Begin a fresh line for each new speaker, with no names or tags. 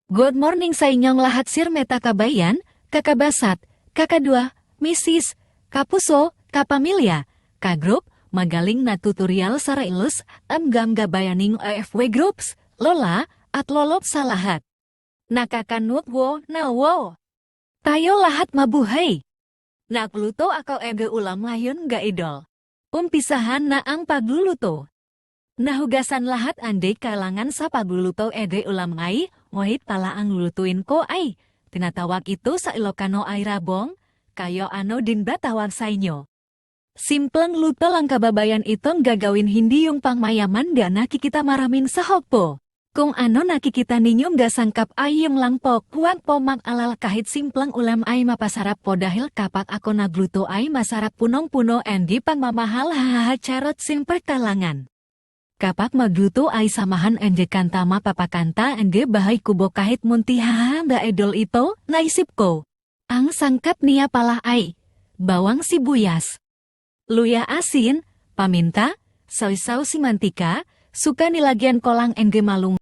Good morning sa inyong lahat sir meta kabayan, kakabasat, kakadua, misis, kapuso, kapamilya, kagrup, magaling na tutorial sa Railus, amgam gabayaning AFW groups, lola, at lolot sa lahat. Nakakanut wo na wo. Tayo lahat mabuhay. Nagluto ako ega ulam ngayon ga idol. Umpisahan na ang pagluluto. Nahugasan lahat ande kailangan sa pagluluto ede ulam ay, ngunit pala ang lulutuin ko ay, tinatawag ito sa Ilocano ay rabong, kayo ano din ba tawag sa inyo? Simpleng luto lang kababayan itong gagawin hindi yung pangmayaman ga nakikita maramin sa hokpo. Kung ano nakikita ninyong gasangkap ay yung lang po, huwag po mag-alala kahit simpleng ulam ay mapasarap po dahil kapag ako nagluto ay masarap punong-puno and di pangmamahal hahaha charot simple kalangan. Kapag magluto ay samahan ande kanta mapapakanta ande bahay kubo kahit munti hahanda idol ito, naisip ko. Ang sangkap niya pala ay bawang sibuyas, luya asin, paminta, sausaw si mantika, suka nilagyan ko lang ende malung.